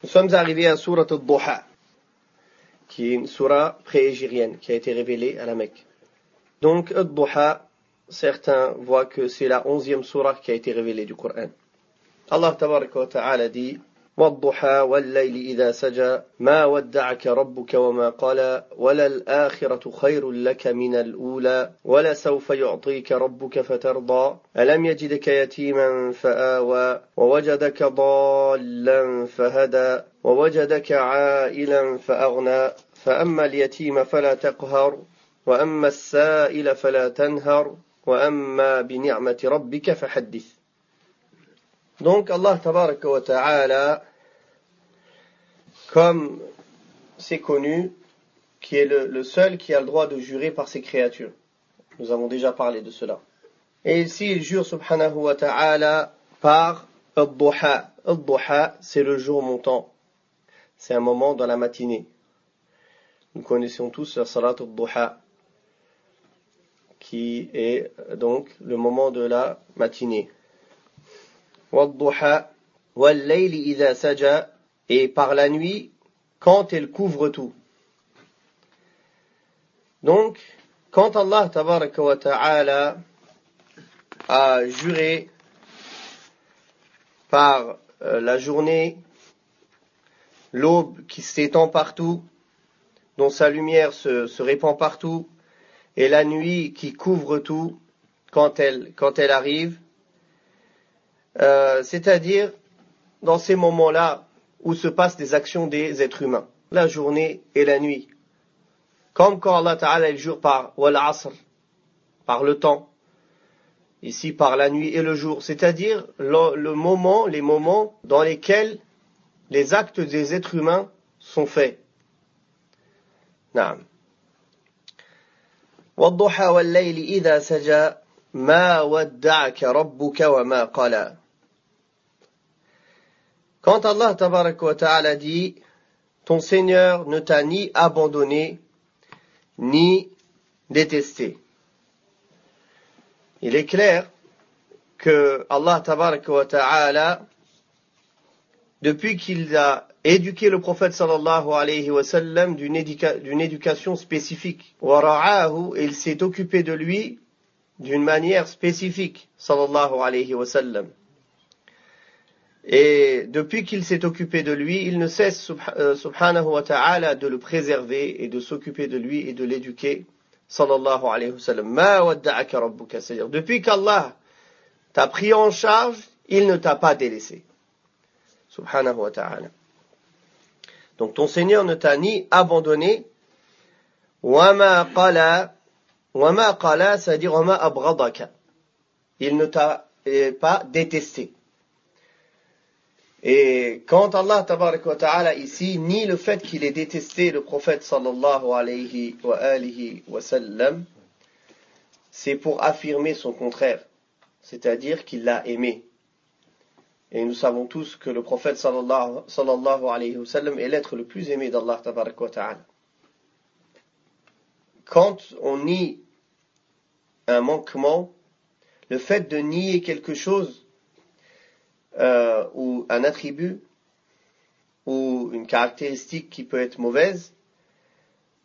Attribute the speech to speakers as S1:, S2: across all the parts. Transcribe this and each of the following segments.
S1: Nous sommes arrivés à Surat al-Duha, qui est une surah pré-égérienne, qui a été révélée à la Mecque. Donc, al-Duha, certains voient que c'est la 11e surah qui a été révélée du Coran. Allah tabaraka wa ta'ala dit وَالضُّحَى وَاللَّيْلِ إِذَا سَجَى مَا وَدَّعَكَ رَبُّكَ وَمَا قَلَى وَلَلْآخِرَةُ خَيْرٌ لَكَ مِنَ الْأُولَى وَلَسَوْفَ يُعْطِيكَ رَبُّكَ فَتَرْضَى أَلَمْ يَجِدْكَ يَتِيمًا فَآوَى وَوَجَدَكَ ضَالًّا فَهَدَى وَوَجَدَكَ عَائِلًا فَأَغْنَى فَأَمَّا الْيَتِيمَ فَلَا تَقْهَرْ وَأَمَّا السَّائِلَ فَلَا تَنْهَرْ وَأَمَّا بِنِعْمَةِ رَبِّكَ فَحَدِّثْ. Donc Allah tabaraka wa ta'ala, comme c'est connu, qui est le seul qui a le droit de jurer par ses créatures. Nous avons déjà parlé de cela. Et ici il jure subhanahu wa ta'ala par al-duha. Al-duha, c'est le jour montant. C'est un moment dans la matinée. Nous connaissons tous la salat al-duha, qui est donc le moment de la matinée. وَالضُّحَى وَاللَّيْلِ إِذَا سَجَى, et par la nuit quand elle couvre tout. Donc, quand Allah tabaraka wa ta'ala a juré par la journée, l'aube qui s'étend partout, dont sa lumière se répand partout, et la nuit qui couvre tout quand elle arrive, c'est-à-dire dans ces moments-là où se passent des actions des êtres humains, la journée et la nuit. Comme quand Allah Ta'ala il jure par wal asr, par le temps, ici par la nuit et le jour, c'est-à-dire les moments dans lesquels les actes des êtres humains sont faits. Naam. وَالضُّحَى وَاللَّيْلِ إِذَا سَجَى مَا وَدَّعَكَ رَبُّكَ وَمَا قَلَى. Quand Allah tabaraka wa ta'ala dit ton Seigneur ne t'a ni abandonné ni détesté, il est clair que Allah tabaraka wa ta'ala, depuis qu'il a éduqué le prophète sallallahu alayhi wa sallam d'une éducation spécifique, wa ra'ahu, il s'est occupé de lui d'une manière spécifique sallallahu alayhi wa sallam. Et depuis qu'il s'est occupé de lui, il ne cesse subhanahu wa ta'ala de le préserver et de s'occuper de lui et de l'éduquer sallallahu alayhi wa sallam. Ma wadda'aka rabbuka, c'est-à-dire depuis qu'Allah t'a pris en charge, il ne t'a pas délaissé. Subhanahu wa ta'ala. Donc ton Seigneur ne t'a ni abandonné, wa ma qala, c'est-à-dire wa ma abghadaka. Il ne t'a pas détesté. Et quand Allah tabaraka wa ta'ala ici nie le fait qu'il ait détesté le prophète sallallahu alayhi wa alihi wa sallam, c'est pour affirmer son contraire, c'est-à-dire qu'il l'a aimé. Et nous savons tous que le prophète sallallahu alayhi wa sallam est l'être le plus aimé d'Allah tabaraka wa ta'ala. Quand on nie un manquement, le fait de nier quelque chose, ou un attribut ou une caractéristique qui peut être mauvaise,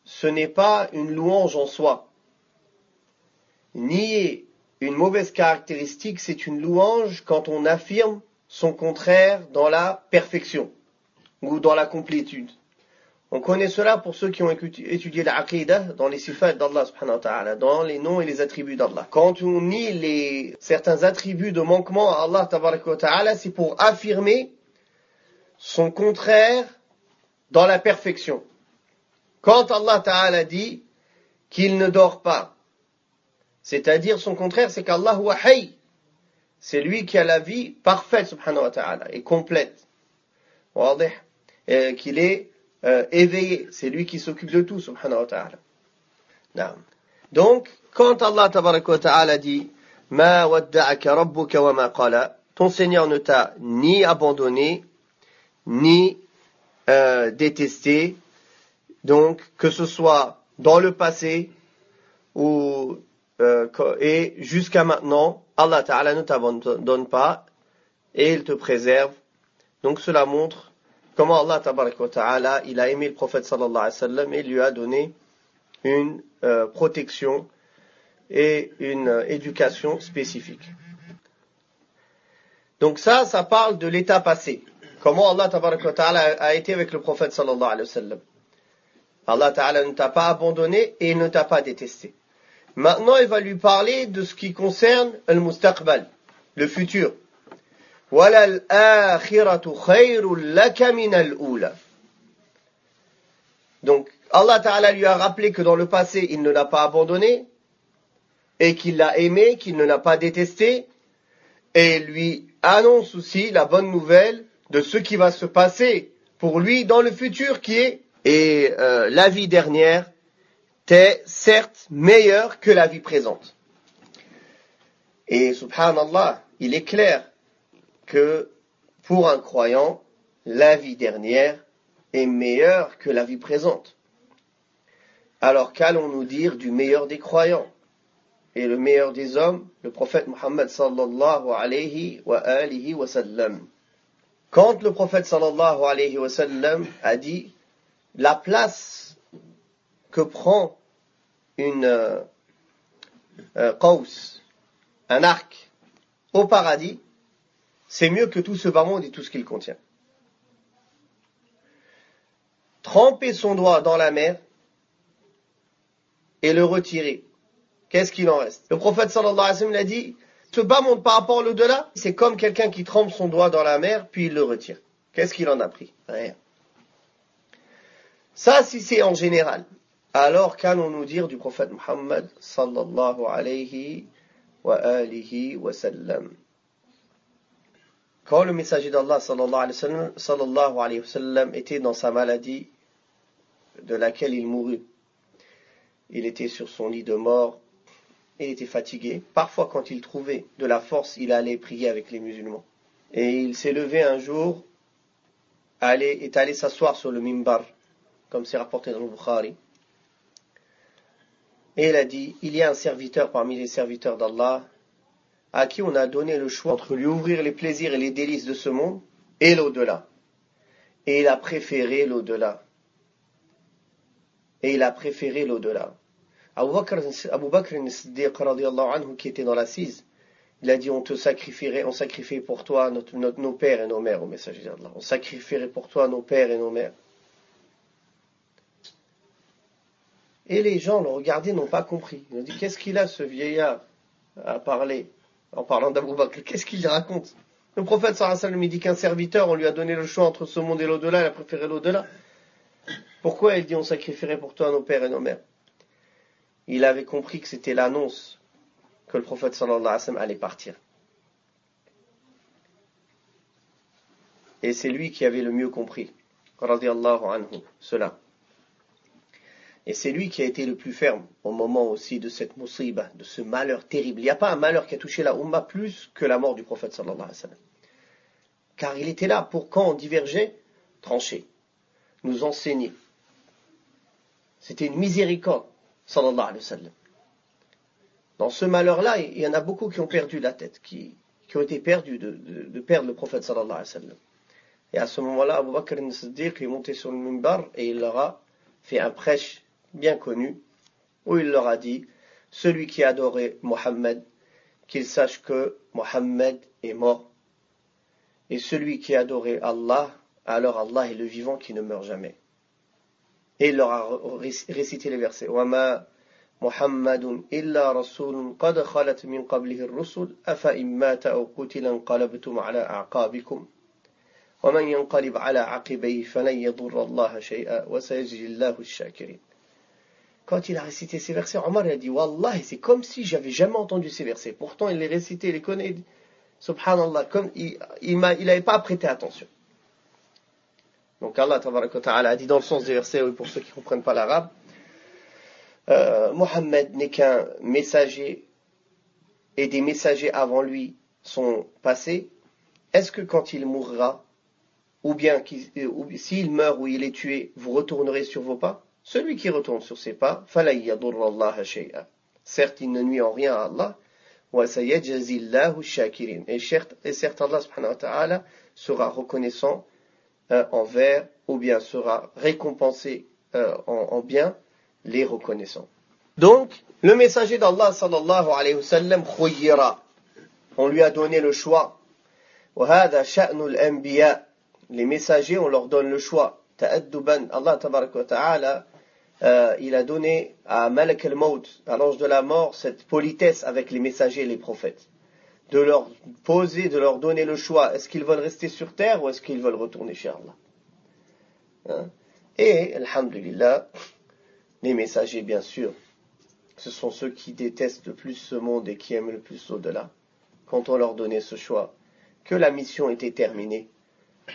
S1: ce n'est pas une louange en soi. Nier une mauvaise caractéristique, c'est une louange quand on affirme son contraire dans la perfection ou dans la complétude. On connaît cela pour ceux qui ont étudié l'aqidah dans les sifat d'Allah subhanahu wa ta'ala, dans les noms et les attributs d'Allah. Quand on nie certains attributs de manquement à Allah tabaraka wa ta'ala, c'est pour affirmer son contraire dans la perfection. Quand Allah ta'ala dit qu'il ne dort pas, c'est-à-dire son contraire, c'est qu'Allah huwa hayy. C'est lui qui a la vie parfaite subhanahu wa ta'ala et complète. Wadih, qu'il est éveillé, c'est lui qui s'occupe de tout, subhanahu wa ta'ala. Naam. Donc, quand Allah tabaraka wa ta'ala dit Ma wadda'aka rabbuka wa ma qala, ton Seigneur ne t'a ni abandonné, ni détesté, donc que ce soit dans le passé ou et jusqu'à maintenant, Allah ta'ala ne t'abandonne pas et il te préserve. Donc cela montre comment Allah tabarak wa ta'ala, il a aimé le prophète sallallahu alayhi wa sallam et lui a donné une protection et une éducation spécifique. Donc ça parle de l'état passé. Comment Allah tabarak wa ta'ala a été avec le prophète sallallahu alayhi wa sallam. Allah ta'ala ne t'a pas abandonné et il ne t'a pas détesté. Maintenant, il va lui parler de ce qui concerne al-mustaqbal, le futur. وَلَلْآخِرَةُ خَيْرٌ لَكَ مِنَ الْأُولَى. Donc, Allah Ta'ala lui a rappelé que dans le passé, il ne l'a pas abandonné, et qu'il l'a aimé, qu'il ne l'a pas détesté, et lui annonce aussi la bonne nouvelle de ce qui va se passer pour lui dans le futur qui est, et la vie dernière t'est certes meilleure que la vie présente. Et subhanallah, il est clair que pour un croyant, la vie dernière est meilleure que la vie présente. Alors qu'allons-nous dire du meilleur des croyants et le meilleur des hommes, le prophète Muhammad sallallahu alayhi wa alihi wa sallam. Quand le prophète sallallahu alayhi wa sallam a dit la place que prend une qaws, un arc au paradis, c'est mieux que tout ce bas monde et tout ce qu'il contient. Tremper son doigt dans la mer et le retirer, qu'est-ce qu'il en reste? Le prophète sallallahu alayhi wa sallam l'a dit, ce bas monde par rapport à l'au-delà, c'est comme quelqu'un qui trempe son doigt dans la mer puis il le retire. Qu'est-ce qu'il en a pris? Rien. Ça, si c'est en général. Alors qu'allons-nous dire du prophète Muhammad sallallahu alayhi wa alihi wa sallam? Quand le messager d'Allah sallallahu alayhi wa sallam était dans sa maladie de laquelle il mourut, il était sur son lit de mort, il était fatigué. Parfois, quand il trouvait de la force, il allait prier avec les musulmans. Et il s'est levé un jour, est allé s'asseoir sur le mimbar, comme c'est rapporté dans le Bukhari. Et il a dit, il y a un serviteur parmi les serviteurs d'Allah, à qui on a donné le choix entre lui ouvrir les plaisirs et les délices de ce monde et l'au-delà. Et il a préféré l'au-delà. Et il a préféré l'au-delà. Abu Bakr as-Siddiq radiyallahu anhu, qui était dans l'assise, il a dit, on sacrifierait pour toi nos pères et nos mères, au messager d'Allah. On sacrifierait pour toi nos pères et nos mères. Et les gens l'ont regardé, n'ont pas compris. Ils ont dit, qu'est-ce qu'il a ce vieillard à parler en parlant d'Abu Bakr? Qu'est-ce qu'il raconte? Le prophète sallallahu alayhi wa sallam dit qu'un serviteur, on lui a donné le choix entre ce monde et l'au-delà, il a préféré l'au-delà. Pourquoi il dit, on sacrifierait pour toi nos pères et nos mères? Il avait compris que c'était l'annonce que le prophète sallallahu alayhi wa sallam allait partir. Et c'est lui qui avait le mieux compris, radiyallahu anhu, cela. Et c'est lui qui a été le plus ferme au moment aussi de cette musiba, de ce malheur terrible. Il n'y a pas un malheur qui a touché la Ummah plus que la mort du prophète sallallahu alayhi wa sallam. Car il était là pour, quand on divergeait, trancher, nous enseigner. C'était une miséricorde, sallallahu alayhi wa sallam. Dans ce malheur-là, il y en a beaucoup qui ont perdu la tête, qui ont été perdus de perdre le prophète sallallahu alayhi wa sallam. Et à ce moment-là, Abu Bakr as-Siddiq est monté sur le mimbar et il leur a fait un prêche bien connu, où il leur a dit, celui qui adorait Mohammed, qu'il sache que Mohammed est mort, et celui qui adorait Allah, alors Allah est le vivant qui ne meurt jamais. Et il leur a récité les versets, وَمَا مُحَمَّدٌ إِلَّا رَسُولٌ قَدْ خَلَتْ مِنْ قَبْلِهِ الرُّسُلُ أَفَإِنْ مَاتَ أَوْ قُتِلَ انقلبتم على أعقابكم ومن ينقلب على عقبيه فلن يضر الله شيئا وسيجزي الله الشاكرين. Quand il a récité ces versets, Omar a dit, Wallah, c'est comme si j'avais jamais entendu ces versets. Pourtant, il les récitait, il les connaît. Subhanallah, comme il n'avait pas prêté attention. Donc Allah tabaraka wa ta'ala a dit dans le sens des versets, pour ceux qui ne comprennent pas l'arabe, Mohammed n'est qu'un messager et des messagers avant lui sont passés. Est-ce que quand il mourra, ou bien s'il meurt ou il est tué, vous retournerez sur vos pas? Celui qui retourne sur ses pas, فَلَا يَضُرَّ اللَّهَ شَيْئًا. Certes, il ne nuit en rien à Allah. وَسَيَجْزِي اللَّهُ الشَّاكِرِينَ. Et certes, Allah subhanahu wa ta'ala sera reconnaissant envers, ou bien sera récompensé en bien les reconnaissants. Donc, le messager d'Allah sallallahu alayhi wa sallam khuyira, on lui a donné le choix. وهذا شأن الأنبياء, les messagers on leur donne le choix. تأدبا, Allah tabarak wa ta'ala il a donné à Malak al-Maut, à l'ange de la mort, cette politesse avec les messagers et les prophètes, de leur poser, de leur donner le choix. Est-ce qu'ils veulent rester sur terre ou est-ce qu'ils veulent retourner chez Allah? Et, alhamdulillah, les messagers, bien sûr, ce sont ceux qui détestent le plus ce monde et qui aiment le plus au-delà. Quand on leur donnait ce choix, que la mission était terminée,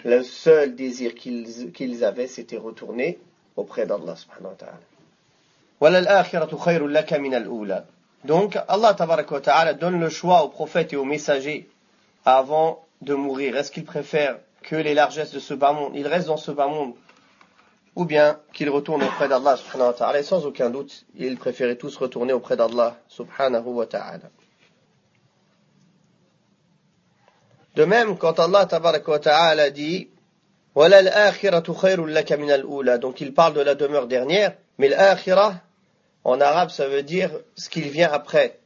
S1: le seul désir qu'ils avaient, c'était retourner auprès d'Allah subhanahu wa ta'ala. وَلَلْآخِرَةُ خَيْرٌ لَكَ مِنَ الْأُولَى. Donc, Allah tabaraka wa ta'ala donne le choix aux prophètes et aux messagers avant de mourir. Est-ce qu'ils préfèrent que les largesses de ce bas monde, ils restent dans ce bas monde, ou bien qu'ils retournent auprès d'Allah subhanahu wa ta'ala? Et sans aucun doute, ils préféraient tous retourner auprès d'Allah subhanahu wa ta'ala. De même, quand Allah tabaraka wa ta'ala dit وَلَلْآخِرَةُ خَيْرٌ لَكَ مِنَ الْأُولَى, donc il parle de la demeure dernière, mais l'akhirah, en arabe, ça veut dire ce qui vient après.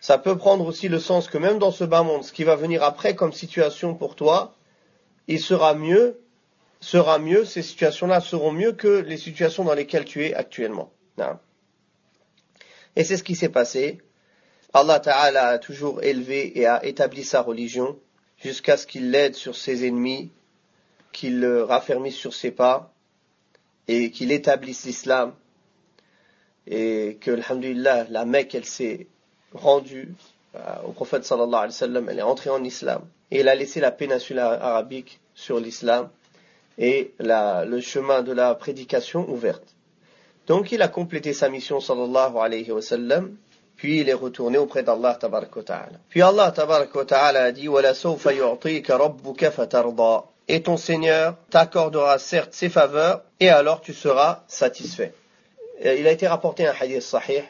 S1: Ça peut prendre aussi le sens que même dans ce bas monde, ce qui va venir après comme situation pour toi, il sera mieux, ces situations-là seront mieux que les situations dans lesquelles tu es actuellement. Et c'est ce qui s'est passé. Allah Ta'ala a toujours élevé et a établi sa religion jusqu'à ce qu'il l'aide sur ses ennemis, qu'il le raffermisse sur ses pas et qu'il établisse l'islam. Et que, alhamdulillah, la Mecque, elle s'est rendue au prophète sallallahu alayhi wa sallam, elle est entrée en islam. Et il a laissé la péninsule arabique sur l'islam et le chemin de la prédication ouverte. Donc il a complété sa mission sallallahu alayhi wa sallam, puis il est retourné auprès d'Allah tabaraka wa ta'ala. Puis Allah tabaraka wa ta'ala a dit وَلَا سَوْفَ يُعْطِيكَ رَبُّكَ فَتَرْضَى, et ton Seigneur t'accordera certes ses faveurs et alors tu seras satisfait. Il a été rapporté un hadith sahih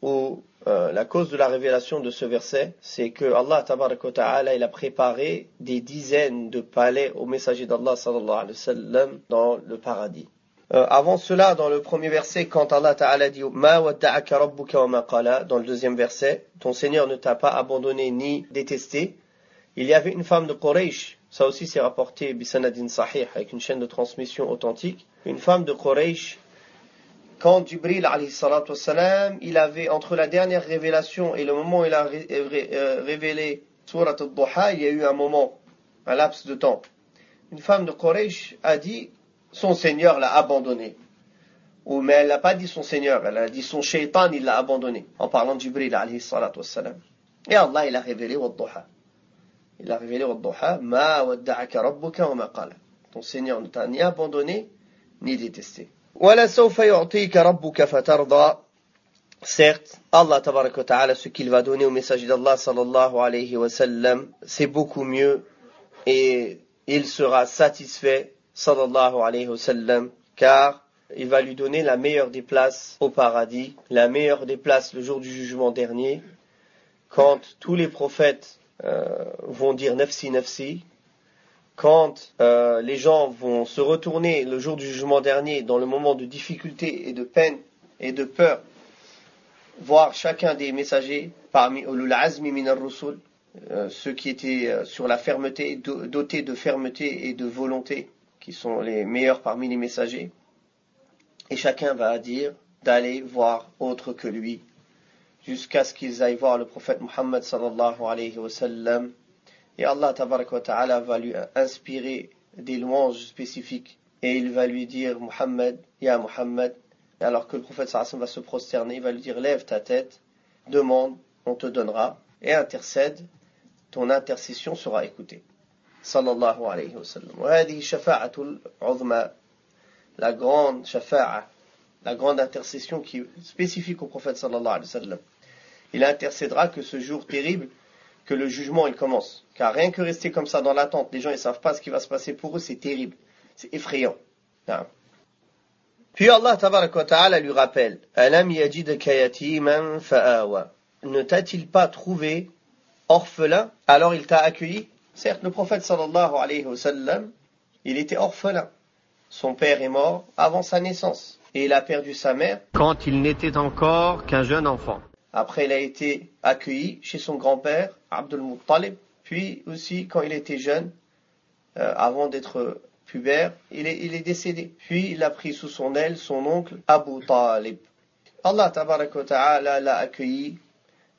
S1: où la cause de la révélation de ce verset, c'est que Allah tabaraka wa ta'ala, il a préparé des dizaines de palais aux messagers d'Allah sallallahu alayhi wa sallam dans le paradis. Avant cela, dans le premier verset, quand Allah ta'ala dit Ma wadda'aka rabbuka wa ma qala, dans le deuxième verset, ton Seigneur ne t'a pas abandonné ni détesté, il y avait une femme de Quraysh, ça aussi c'est rapporté bisanadin sahih, avec une chaîne de transmission authentique, une femme de Quraysh. Quand Jibril alayhi salatu wassalam, il avait, entre la dernière révélation et le moment où il a révélé Surat al-Duha, il y a eu un moment, un laps de temps. Une femme de Quraysh a dit, son Seigneur l'a abandonné. Mais elle n'a pas dit son Seigneur, elle a dit son shaitan, il l'a abandonné, en parlant de Jibril alayhi salatu wassalam. Et Allah, il a révélé Wad-Duha. Il a révélé Wad-Duha, Ma wadda'aka rabbuka wa ma qala. Ton Seigneur ne t'a ni abandonné, ni détesté. وَلَسَوْفَ يُعْطِيكَ رَبُّكَ فَتَرْضَى. Certes, Allah tabaraka wa ta'ala, ce qu'il va donner au messager d'Allah sallallahu alayhi wa sallam, c'est beaucoup mieux et il sera satisfait sallallahu alayhi wa sallam, car il va lui donner la meilleure des places au paradis, la meilleure des places le jour du jugement dernier, quand tous les prophètes vont dire nafsi nafsi, quand les gens vont se retourner le jour du jugement dernier, dans le moment de difficulté et de peine et de peur, voir chacun des messagers parmi ulul azmi min ar-rusul, ceux qui étaient sur la fermeté, dotés de fermeté et de volonté, qui sont les meilleurs parmi les messagers, et chacun va dire d'aller voir autre que lui, jusqu'à ce qu'ils aillent voir le prophète Muhammad sallallahu alayhi wa sallam. Et Allah tabaraka wa ta'ala va lui inspirer des louanges spécifiques. Et il va lui dire Muhammad, Ya Muhammad. Et alors que le prophète sallallahu alayhi wa sallam va se prosterner, il va lui dire lève ta tête, demande, on te donnera. Et intercède, ton intercession sera écoutée. Sallallahu alayhi wa sallam. Wa hadihi shafa'atul uzma, la grande shafa'a, la grande intercession qui est spécifique au prophète sallallahu alayhi wa sallam. Il intercédera que ce jour terrible, que le jugement il commence. Car rien que rester comme ça dans l'attente, les gens ils savent pas ce qui va se passer pour eux, c'est terrible, c'est effrayant. Puis Allah tabaraka wa ta'ala lui rappelle Alam yajidaka yatiman fa'awa. Ne t'a-t-il pas trouvé orphelin, alors il t'a accueilli? Certes, le prophète sallallahu alayhi wa sallam, Il était orphelin. Son père est mort avant sa naissance. Et il a perdu sa mère quand il n'était encore qu'un jeune enfant. Après, il a été accueilli chez son grand-père, Abdul Muttalib. Puis aussi, quand il était jeune, avant d'être pubère, il est décédé. Puis, il a pris sous son aile son oncle, Abu Talib. Allah tabaraka wa ta'ala l'a accueilli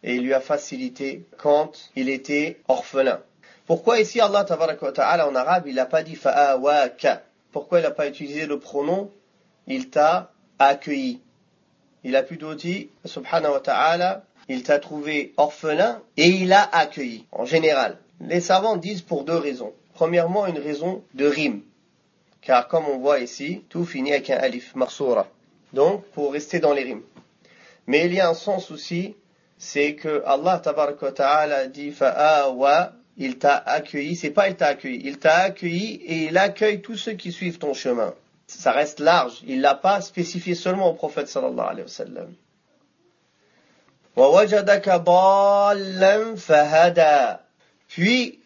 S1: et lui a facilité quand il était orphelin. Pourquoi ici, Allah tabaraka wa ta'ala, en arabe, il n'a pas dit fa'awaka? Pourquoi il n'a pas utilisé le pronom il t'a accueilli? Il a plutôt dit, subhanahu wa ta'ala, il t'a trouvé orphelin et il a accueilli, en général. Les savants disent pour deux raisons. Premièrement, une raison de rime. Car comme on voit ici, tout finit avec un alif, marsoura. Donc, pour rester dans les rimes. Mais il y a un sens aussi, c'est que Allah tabaraka wa ta'ala dit fa'awa, il t'a accueilli, c'est pas il t'a accueilli, il t'a accueilli et il accueille tous ceux qui suivent ton chemin. Ça reste large, il l'a pas spécifié seulement au prophète sallallahu alayhi wa sallam. Wa wajadaka dallan fahada. Puis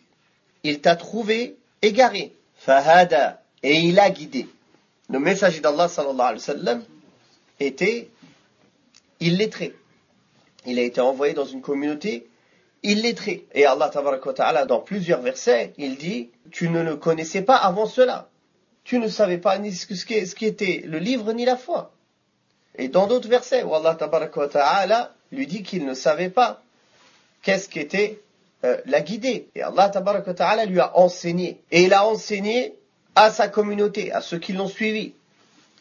S1: il t'a trouvé égaré, fahada, et il a guidé. Le messager d'Allah sallallahu alayhi wa sallam était illettré. Il a été envoyé dans une communauté illettrée. Et Allah tabaraka wa ta'ala, dans plusieurs versets, il dit, tu ne le connaissais pas avant cela. Tu ne savais pas ni ce qui était le livre ni la foi. Et dans d'autres versets où Allah tabaraka wa ta'ala lui dit qu'il ne savait pas qu'est-ce qu'était la guidée. Et Allah tabaraka wa ta'ala lui a enseigné. Et il a enseigné à sa communauté, à ceux qui l'ont suivi.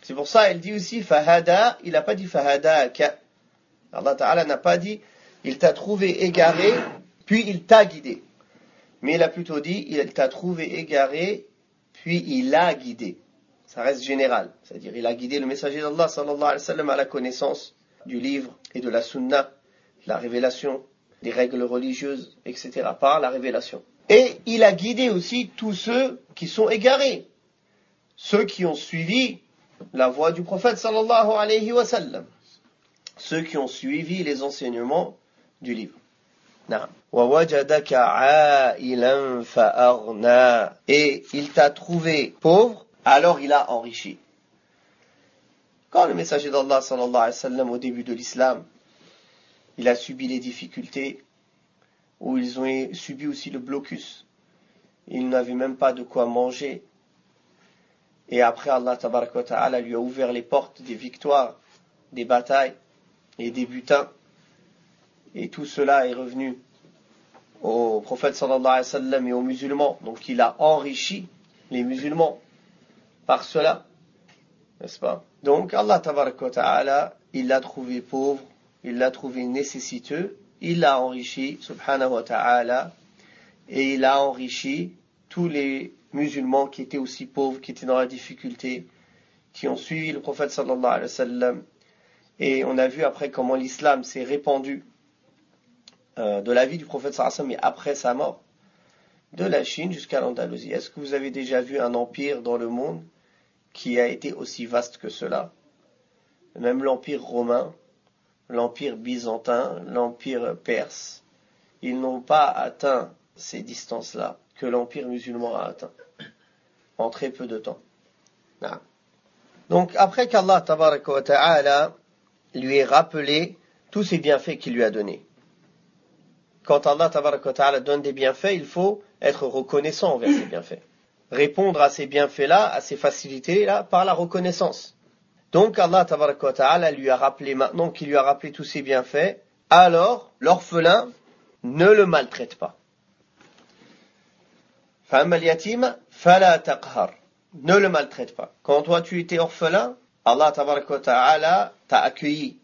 S1: C'est pour ça, il dit aussi fahada, il n'a pas dit fahadaka. Allah ta'ala n'a pas dit il t'a trouvé égaré, puis il t'a guidé. Mais il a plutôt dit il t'a trouvé égaré, puis il a guidé. Ça reste général. C'est-à-dire il a guidé le messager d'Allah sallallahu alayhi wa sallam à la connaissance du livre et de la sunna, la révélation, des règles religieuses, etc. par la révélation. Et il a guidé aussi tous ceux qui sont égarés. Ceux qui ont suivi la voie du prophète sallallahu alayhi wa sallam. Ceux qui ont suivi les enseignements du livre. Et il t'a trouvé pauvre, alors il a enrichi. Quand le messager d'Allah sallallahu alayhi wa sallam au début de l'islam, il a subi les difficultés, où ils ont subi aussi le blocus. Ils n'avaient même pas de quoi manger. Et après Allah tabaraka wa ta'ala lui a ouvert les portes des victoires, des batailles et des butins. Et tout cela est revenu au prophète sallallahu alayhi wa sallam et aux musulmans. Donc il a enrichi les musulmans par cela. N'est-ce pas? Donc Allah tabaraka wa ta'ala, il l'a trouvé pauvre, il l'a trouvé nécessiteux, il l'a enrichi, subhanahu wa ta'ala, et il a enrichi tous les musulmans qui étaient aussi pauvres, qui étaient dans la difficulté, qui ont suivi le prophète sallallahu alayhi wa sallam. Et on a vu après comment l'islam s'est répandu de la vie du prophète sallallahu alayhi wa sallam, mais après sa mort, de la Chine jusqu'à l'Andalousie. Est-ce que vous avez déjà vu un empire dans le monde qui a été aussi vaste que cela? Même l'empire romain, l'empire byzantin, l'empire perse, ils n'ont pas atteint ces distances-là que l'empire musulman a atteint en très peu de temps. Donc après qu'Allah tabaraka wa ta'ala lui ait rappelé tous ces bienfaits qu'il lui a donnés. Quand Allah tabaraka wa ta'ala donne des bienfaits, il faut être reconnaissant envers ces bienfaits. Répondre à ces bienfaits-là, à ces facilités-là, par la reconnaissance. Donc Allah tabaraka wa ta'ala lui a rappelé, maintenant qu'il lui a rappelé tous ces bienfaits, alors l'orphelin ne le maltraite pas. فَأَمَّا الْيَتِيمَ فَلَا تَقْهَرْ. Ne le maltraite pas. Quand toi tu étais orphelin, Allah tabaraka wa ta'ala t'a accueilli.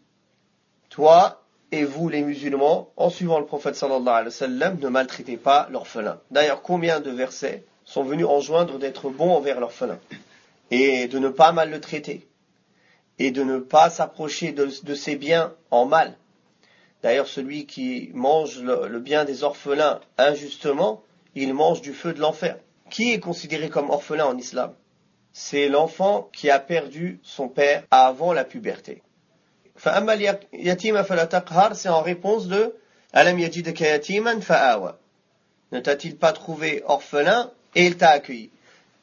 S1: Toi et vous les musulmans, en suivant le prophète sallallahu alayhi wa sallam, ne maltraitez pas l'orphelin. D'ailleurs, combien de versets sont venus enjoindre d'être bon envers l'orphelin et de ne pas mal le traiter et de ne pas s'approcher de ses biens en mal. D'ailleurs, celui qui mange le bien des orphelins injustement, il mange du feu de l'enfer. Qui est considéré comme orphelin en islam? C'est l'enfant qui a perdu son père avant la puberté. فَأَمَّا الْيَتِيمَ فَلَا تَقْهَرْ, c'est en réponse de أَلَمْ يَجِدْكَ يَتِيمًا فَآوَى. Ne t'a-t-il pas trouvé orphelin et il t'a accueilli?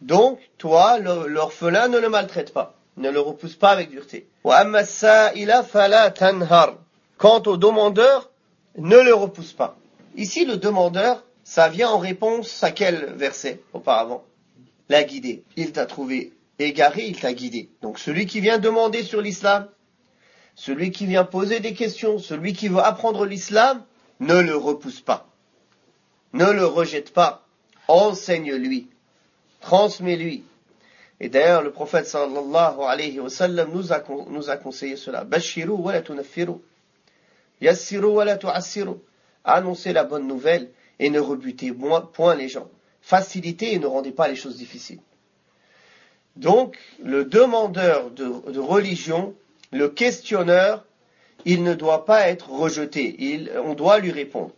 S1: Donc, toi, l'orphelin, ne le maltraite pas. Ne le repousse pas avec dureté. وَأَمَّا السَّائِلَ فَلَا تَنْهَرْ. Quant au demandeur, ne le repousse pas. Ici, le demandeur, ça vient en réponse à quel verset auparavant? L'a guidé. Il t'a trouvé égaré, il t'a guidé. Donc, celui qui vient demander sur l'islam, celui qui vient poser des questions, celui qui veut apprendre l'islam, ne le repousse pas. Ne le rejette pas. Enseigne-lui. Transmets-lui. Et d'ailleurs, le prophète sallallahu alayhi wa sallam nous a conseillé cela. Bashiru wa la tunaffiru. Yassiru wa la tu'assiru. Annoncez la bonne nouvelle et ne rebutez point les gens. Facilitez et ne rendez pas les choses difficiles. Donc, le demandeur de religion, le questionneur, il ne doit pas être rejeté. On doit lui répondre.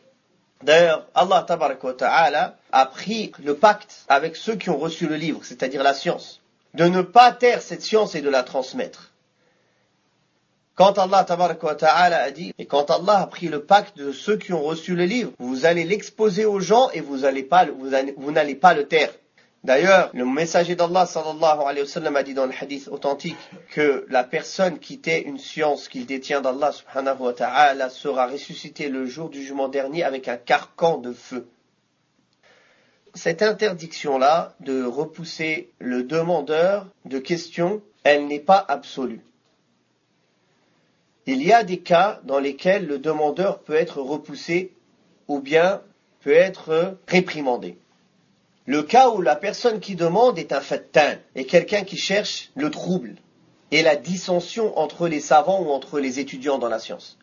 S1: D'ailleurs, Allah tabaraka wa ta'ala a pris le pacte avec ceux qui ont reçu le livre, c'est-à-dire la science, de ne pas taire cette science et de la transmettre. Quand Allah tabaraka wa ta'ala a dit, et quand Allah a pris le pacte de ceux qui ont reçu le livre, vous allez l'exposer aux gens et vous n'allez pas le taire. D'ailleurs, le messager d'Allah sallallahu alayhi wa sallam a dit dans le hadith authentique que la personne qui tait une science qu'il détient d'Allah subhanahu wa ta'ala sera ressuscitée le jour du jugement dernier avec un carcan de feu. Cette interdiction-là de repousser le demandeur de questions, elle n'est pas absolue. Il y a des cas dans lesquels le demandeur peut être repoussé ou bien peut être réprimandé. Le cas où la personne qui demande est un fattan, est quelqu'un qui cherche le trouble et la dissension entre les savants ou entre les étudiants dans la science.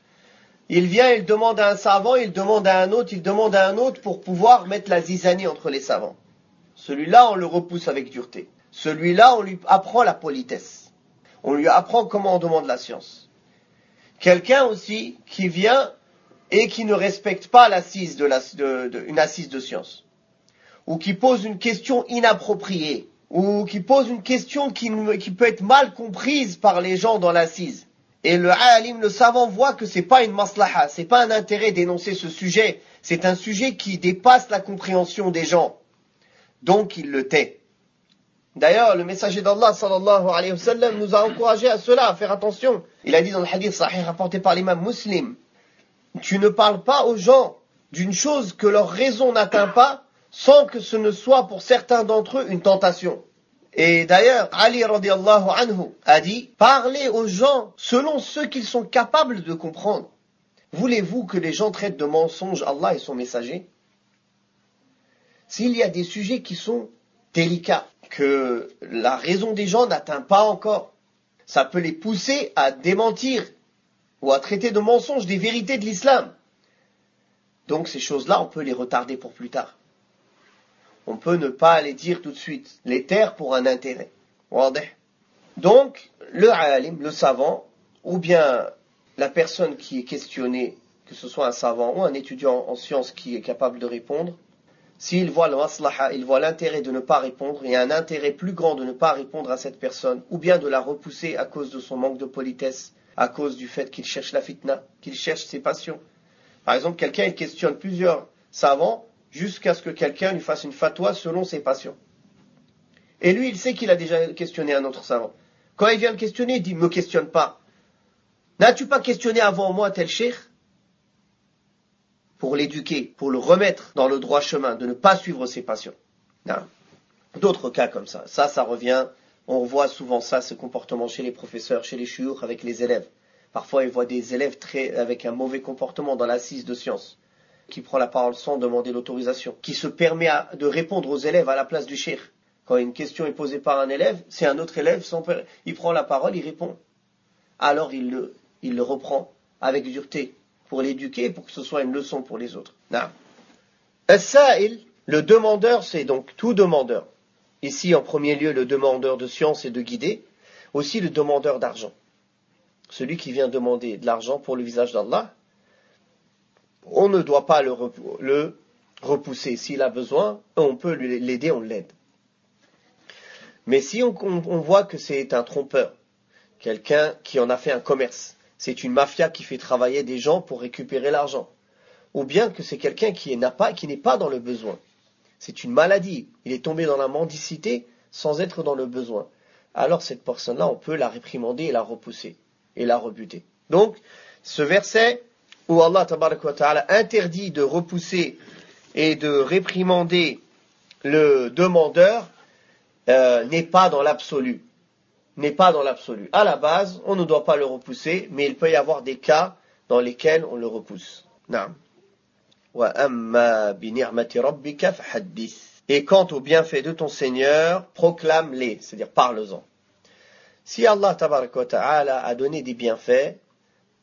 S1: Il vient, il demande à un savant, il demande à un autre, il demande à un autre pour pouvoir mettre la zizanie entre les savants. Celui-là, on le repousse avec dureté. Celui-là, on lui apprend la politesse. On lui apprend comment on demande la science. Quelqu'un aussi qui vient et qui ne respecte pas l'assise une assise de science. Ou qui pose une question inappropriée, ou qui pose une question qui peut être mal comprise par les gens dans l'assise. Et le alim, le savant, voit que c'est pas une maslaha, c'est pas un intérêt d'énoncer ce sujet, c'est un sujet qui dépasse la compréhension des gens. Donc il le tait. D'ailleurs, le messager d'Allah sallallahu alayhi wa sallam nous a encouragé à cela, à faire attention. Il a dit dans le hadith sahih rapporté par l'imam Muslim, tu ne parles pas aux gens d'une chose que leur raison n'atteint pas, sans que ce ne soit pour certains d'entre eux une tentation. Et d'ailleurs, Ali radiallahu anhu a dit, parlez aux gens selon ce qu'ils sont capables de comprendre. Voulez-vous que les gens traitent de mensonges Allah et son messager? S'il y a des sujets qui sont délicats, que la raison des gens n'atteint pas encore, ça peut les pousser à démentir ou à traiter de mensonges des vérités de l'islam. Donc ces choses-là, on peut les retarder pour plus tard. On peut ne pas les dire tout de suite, les taire pour un intérêt. Donc, le alim, le savant, ou bien la personne qui est questionnée, que ce soit un savant ou un étudiant en sciences qui est capable de répondre, s'il voit le maslaha, il voit l'intérêt de ne pas répondre, il y a un intérêt plus grand de ne pas répondre à cette personne, ou bien de la repousser à cause de son manque de politesse, à cause du fait qu'il cherche la fitna, qu'il cherche ses passions. Par exemple, quelqu'un il questionne plusieurs savants, jusqu'à ce que quelqu'un lui fasse une fatwa selon ses passions. Et lui, il sait qu'il a déjà questionné un autre savant. Quand il vient le questionner, il dit, me questionne pas. N'as-tu pas questionné avant moi tel cheikh? Pour l'éduquer, pour le remettre dans le droit chemin, de ne pas suivre ses passions. Non. D'autres cas comme ça. Ça revient, on voit souvent ça, ce comportement chez les professeurs, chez les chouyours, avec les élèves. Parfois, ils voient des élèves avec un mauvais comportement dans l'assise de sciences, qui prend la parole sans demander l'autorisation, qui se permet de répondre aux élèves à la place du cheikh. Quand une question est posée par un élève, c'est un autre élève, il prend la parole, il répond. Alors il le reprend avec dureté pour l'éduquer, pour que ce soit une leçon pour les autres. As-sa'il, le demandeur, c'est donc tout demandeur. Ici, en premier lieu, le demandeur de science et de guider, aussi le demandeur d'argent. Celui qui vient demander de l'argent pour le visage d'Allah, on ne doit pas le repousser. S'il a besoin, on peut l'aider, on l'aide. Mais si on voit que c'est un trompeur, quelqu'un qui en a fait un commerce, c'est une mafia qui fait travailler des gens pour récupérer l'argent, ou bien que c'est quelqu'un qui n'est pas dans le besoin, c'est une maladie, il est tombé dans la mendicité, sans être dans le besoin, alors cette personne-là, on peut la réprimander et la repousser et la rebuter. Donc, ce verset où Allah tabaraka wa ta'ala interdit de repousser et de réprimander le demandeur n'est pas dans l'absolu. N'est pas dans l'absolu. À la base, on ne doit pas le repousser, mais il peut y avoir des cas dans lesquels on le repousse. Naam. Wa amma bi ni'mati rabbika fahaddith. Et quant aux bienfaits de ton Seigneur, proclame-les, c'est-à-dire parle-en. Si Allah tabaraka wa ta'ala a donné des bienfaits,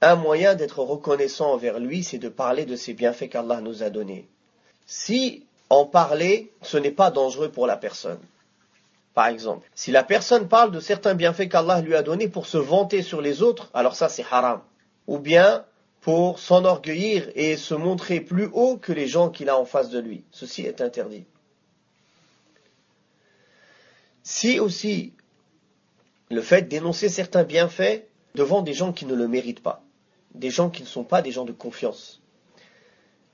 S1: un moyen d'être reconnaissant envers lui, c'est de parler de ces bienfaits qu'Allah nous a donnés. Si en parler, ce n'est pas dangereux pour la personne. Par exemple, si la personne parle de certains bienfaits qu'Allah lui a donnés pour se vanter sur les autres, alors ça c'est haram. Ou bien pour s'enorgueillir et se montrer plus haut que les gens qu'il a en face de lui. Ceci est interdit. Si aussi le fait d'énoncer certains bienfaits devant des gens qui ne le méritent pas, des gens qui ne sont pas des gens de confiance,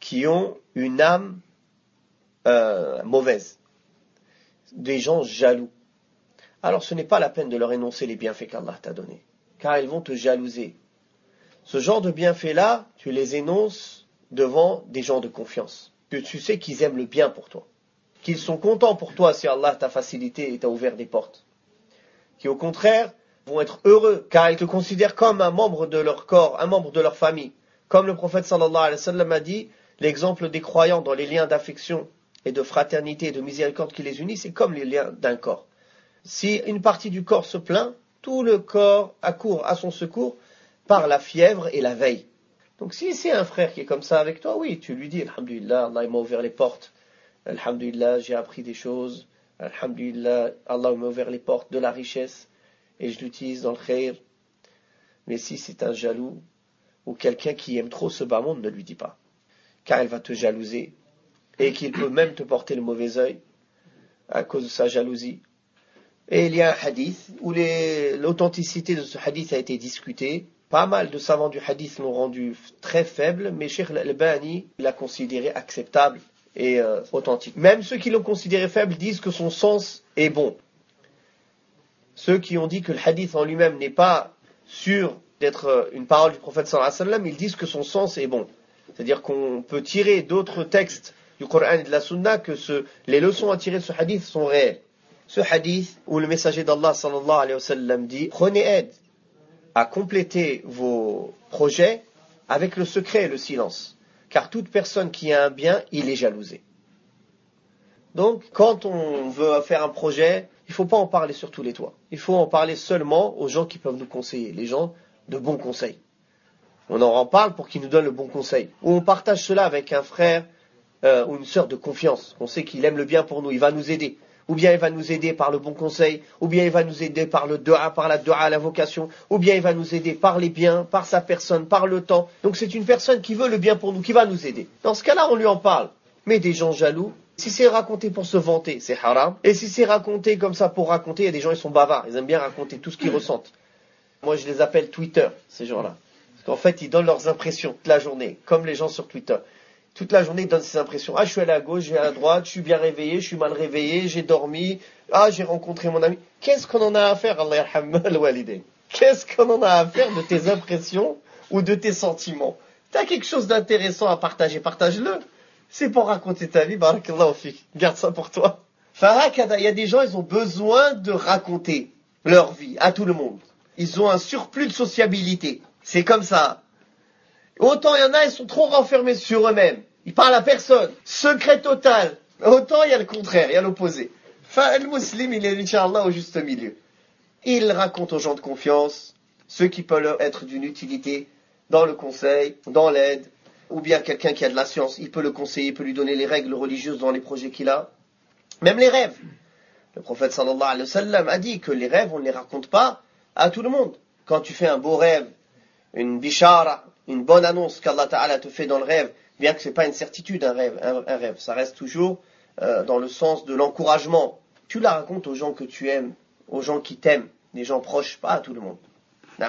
S1: qui ont une âme mauvaise, des gens jaloux, alors ce n'est pas la peine de leur énoncer les bienfaits qu'Allah t'a donnés, car ils vont te jalouser. Ce genre de bienfaits-là, tu les énonces devant des gens de confiance, que tu sais qu'ils aiment le bien pour toi, qu'ils sont contents pour toi si Allah t'a facilité et t'a ouvert des portes, qui au contraire vont être heureux, car ils te considèrent comme un membre de leur corps, un membre de leur famille. Comme le prophète sallallahu alayhi wa sallam a dit, l'exemple des croyants dans les liens d'affection et de fraternité et de miséricorde qui les unissent, c'est comme les liens d'un corps. Si une partie du corps se plaint, tout le corps accourt à son secours par la fièvre et la veille. Donc si c'est un frère qui est comme ça avec toi, oui, tu lui dis, alhamdulillah, Allah m'a ouvert les portes, alhamdulillah, j'ai appris des choses, alhamdulillah, Allah m'a ouvert les portes de la richesse, et je l'utilise dans le khair. Mais si c'est un jaloux, ou quelqu'un qui aime trop ce bas monde, ne lui dis pas, car il va te jalouser, et qu'il peut même te porter le mauvais œil, à cause de sa jalousie. Et il y a un hadith, où l'authenticité de ce hadith a été discutée. Pas mal de savants du hadith l'ont rendu très faible, mais Cheikh Al-Albani l'a considéré acceptable et authentique. Même ceux qui l'ont considéré faible disent que son sens est bon. Ceux qui ont dit que le hadith en lui-même n'est pas sûr d'être une parole du prophète sallallahu alayhi wa sallam, ils disent que son sens est bon. C'est-à-dire qu'on peut tirer d'autres textes du Coran et de la Sunna que les leçons à tirer de ce hadith sont réelles. Ce hadith où le messager d'Allah sallallahu alayhi wa sallam dit « Prenez aide à compléter vos projets avec le secret et le silence, car toute personne qui a un bien, il est jalousé. » Donc, quand on veut faire un projet, il ne faut pas en parler sur tous les toits. Il faut en parler seulement aux gens qui peuvent nous conseiller, les gens de bons conseils. On en parle pour qu'ils nous donnent le bon conseil. Ou on partage cela avec un frère ou une sœur de confiance. On sait qu'il aime le bien pour nous, il va nous aider. Ou bien il va nous aider par le bon conseil, ou bien il va nous aider par le dua, par la dua, l'invocation, ou bien il va nous aider par les biens, par sa personne, par le temps. Donc c'est une personne qui veut le bien pour nous, qui va nous aider. Dans ce cas-là, on lui en parle. Mais des gens jaloux, si c'est raconté pour se vanter, c'est haram. Et si c'est raconté comme ça pour raconter, il y a des gens, ils sont bavards, ils aiment bien raconter tout ce qu'ils ressentent. Moi, je les appelle Twitter, ces gens-là. Parce qu'en fait, ils donnent leurs impressions toute la journée, comme les gens sur Twitter. Toute la journée, ils donnent ses impressions. Ah, je suis allé à gauche, je vais à droite, je suis bien réveillé, je suis mal réveillé, j'ai dormi. Ah, j'ai rencontré mon ami. Qu'est-ce qu'on en a à faire, Allah yarham al-walidin? Qu'est-ce qu'on en a à faire de tes impressions ou de tes sentiments? T'as quelque chose d'intéressant à partager, partage-le. C'est pour raconter ta vie, barakallahu fik. Garde ça pour toi. Farakada, il y a des gens, ils ont besoin de raconter leur vie à tout le monde. Ils ont un surplus de sociabilité. C'est comme ça. Autant il y en a, ils sont trop renfermés sur eux-mêmes. Ils parlent à personne. Secret total. Autant il y a le contraire, il y a l'opposé. Le musulman, il est, Inch'Allah, au juste milieu. Il raconte aux gens de confiance, ceux qui peuvent être d'une utilité, dans le conseil, dans l'aide, ou bien quelqu'un qui a de la science, il peut le conseiller, il peut lui donner les règles religieuses dans les projets qu'il a. Même les rêves. Le prophète sallallahu alayhi wa sallam a dit que les rêves, on ne les raconte pas à tout le monde. Quand tu fais un beau rêve, une bishara, une bonne annonce qu'Allah Ta'ala te fait dans le rêve, bien que ce n'est pas une certitude un rêve, ça reste toujours dans le sens de l'encouragement. Tu la racontes aux gens que tu aimes, aux gens qui t'aiment, des gens proches, pas à tout le monde. Non.